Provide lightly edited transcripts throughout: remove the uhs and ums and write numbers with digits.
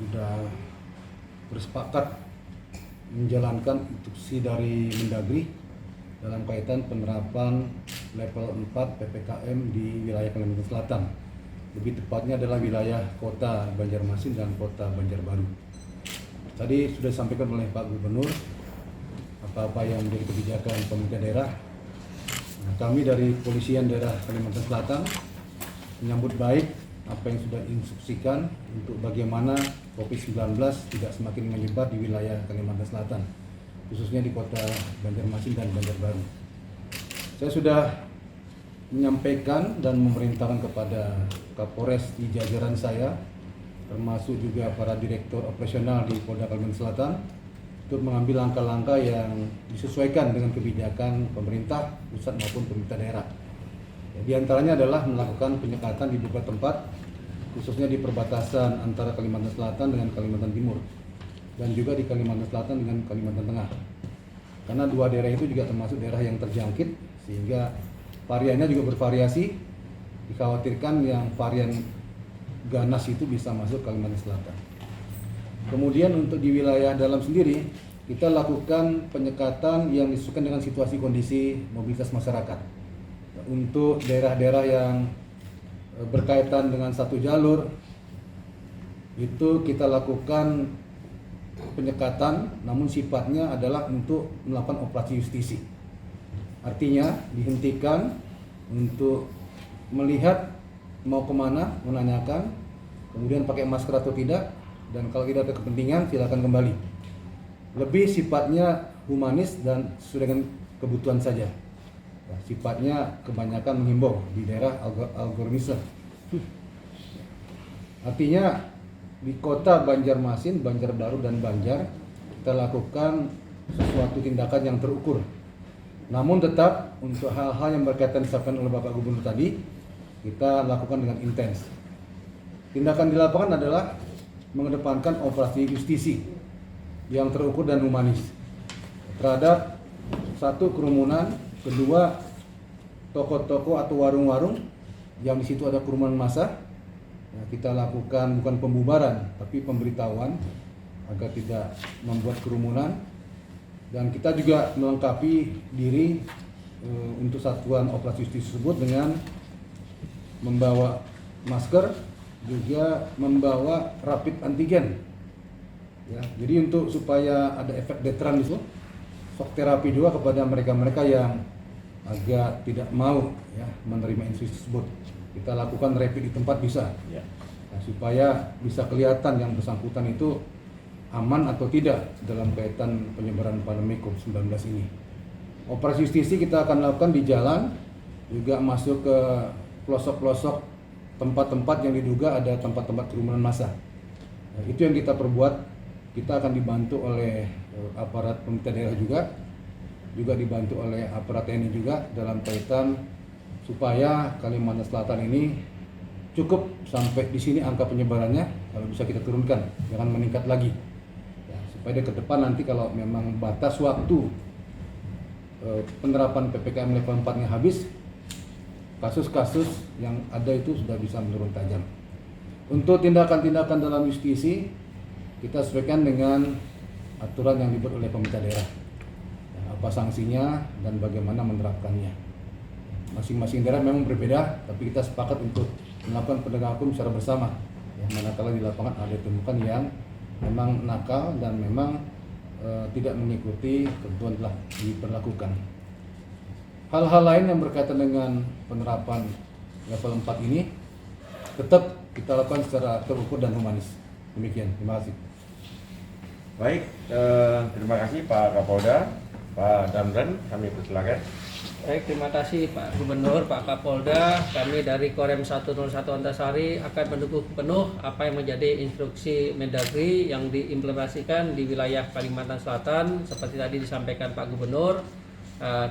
sudah bersepakat menjalankan instruksi dari Mendagri dalam kaitan penerapan level 4 PPKM di wilayah Kalimantan Selatan. Lebih tepatnya adalah wilayah Kota Banjarmasin dan Kota Banjarbaru. Tadi sudah disampaikan oleh Pak Gubernur apa-apa yang menjadi kebijakan pemerintah daerah. Kami dari Kepolisian Daerah Kalimantan Selatan menyambut baik apa yang sudah diinstruksikan untuk bagaimana COVID-19 tidak semakin menyebar di wilayah Kalimantan Selatan, khususnya di Kota Banjarmasin dan Banjarbaru. Saya sudah menyampaikan dan memerintahkan kepada Kapolres di jajaran saya, termasuk juga para direktur operasional di Polda Kalimantan Selatan, untuk mengambil langkah-langkah yang disesuaikan dengan kebijakan pemerintah pusat maupun pemerintah daerah. Di antaranya adalah melakukan penyekatan di beberapa tempat, khususnya di perbatasan antara Kalimantan Selatan dengan Kalimantan Timur, dan juga di Kalimantan Selatan dengan Kalimantan Tengah. Karena dua daerah itu juga termasuk daerah yang terjangkit, sehingga variannya juga bervariasi. Dikhawatirkan yang varian ganas itu bisa masuk Kalimantan Selatan. Kemudian untuk di wilayah dalam sendiri, kita lakukan penyekatan yang disesuaikan dengan situasi kondisi mobilitas masyarakat. Untuk daerah-daerah yang berkaitan dengan satu jalur, itu kita lakukan penyekatan, namun sifatnya adalah untuk melakukan operasi justisi. Artinya dihentikan untuk melihat mau kemana, menanyakan, kemudian pakai masker atau tidak, dan kalau tidak ada kepentingan silakan kembali. Lebih sifatnya humanis dan sesuai dengan kebutuhan saja. Sifatnya kebanyakan menghimbau di daerah algoritmisme. Artinya di Kota Banjarmasin, Banjarbaru dan Banjar kita lakukan sesuatu tindakan yang terukur. Namun tetap untuk hal-hal yang berkaitan disampaikan oleh Bapak Gubernur tadi, kita lakukan dengan intens. Tindakan di lapangan adalah mengedepankan operasi justisi yang terukur dan humanis terhadap satu kerumunan, kedua toko-toko atau warung-warung yang di situ ada kerumunan massa. Kita lakukan bukan pembubaran tapi pemberitahuan agar tidak membuat kerumunan, dan kita juga melengkapi diri untuk satuan operasi justisi tersebut dengan membawa masker, juga membawa rapid antigen. Ya, jadi untuk supaya ada efek deteran itu, shock terapi juga kepada mereka-mereka yang agak tidak mau ya menerima instruksi tersebut. Kita lakukan rapid di tempat bisa, ya. Nah, supaya bisa kelihatan yang bersangkutan itu aman atau tidak dalam kaitan penyebaran pandemi COVID-19 ini. Operasi justisi kita akan lakukan di jalan, juga masuk ke pelosok-pelosok tempat-tempat yang diduga ada tempat-tempat kerumunan massa. Nah, itu yang kita perbuat. Kita akan dibantu oleh aparat pemerintah daerah juga dibantu oleh aparat TNI juga dalam kaitan supaya Kalimantan Selatan ini cukup sampai di sini angka penyebarannya, kalau bisa kita turunkan, jangan meningkat lagi. Ya, supaya ke depan nanti kalau memang batas waktu penerapan PPKM level 4-nya habis, kasus-kasus yang ada itu sudah bisa menurun tajam. Untuk tindakan-tindakan dalam justisi, kita sesuaikan dengan aturan yang dibuat oleh pemerintah daerah. Ya, apa sanksinya dan bagaimana menerapkannya. Masing-masing daerah memang berbeda, tapi kita sepakat untuk melakukan penegakan hukum secara bersama. Ya, manakala di lapangan ada ditemukan yang memang nakal dan memang tidak mengikuti ketentuan telah diberlakukan. Hal-hal lain yang berkaitan dengan penerapan level 4 ini tetap kita lakukan secara terukur dan humanis. Demikian, terima kasih. Baik, terima kasih Pak Kapolda, Pak Damran, kami persilakan. Baik, terima kasih Pak Gubernur, Pak Kapolda. Kami dari Korem 101 Antasari akan mendukung penuh apa yang menjadi instruksi Mendagri yang diimplementasikan di wilayah Kalimantan Selatan. Seperti tadi disampaikan Pak Gubernur,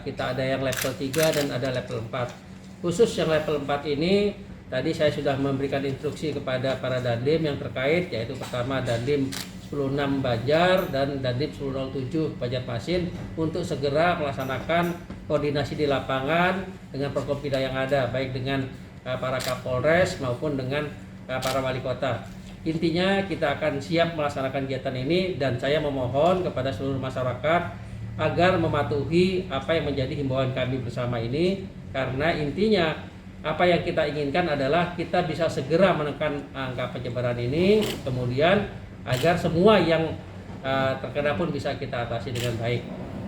kita ada yang level 3 dan ada level 4. Khusus yang level 4 ini, tadi saya sudah memberikan instruksi kepada para Dandim yang terkait, yaitu pertama Dandim 1006 Banjar dan Dandim 1007 Banjarmasin untuk segera melaksanakan koordinasi di lapangan dengan Prokopimda yang ada, baik dengan para Kapolres maupun dengan para wali kota. intinya kita akan siap melaksanakan kegiatan ini, dan saya memohon kepada seluruh masyarakat agar mematuhi apa yang menjadi himbauan kami bersama ini, karena intinya apa yang kita inginkan adalah kita bisa segera menekan angka penyebaran ini, kemudian agar semua yang terkena pun bisa kita atasi dengan baik.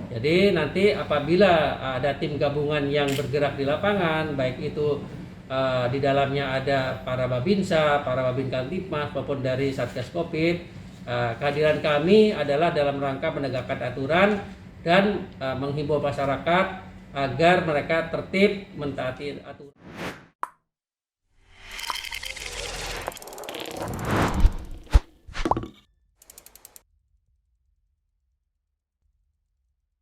Jadi nanti apabila ada tim gabungan yang bergerak di lapangan, baik itu di dalamnya ada para Babinsa, para Babin Kamtipmas maupun dari Satgas Covid, kehadiran kami adalah dalam rangka menegakkan aturan dan menghimbau masyarakat agar mereka tertib mentaati aturan.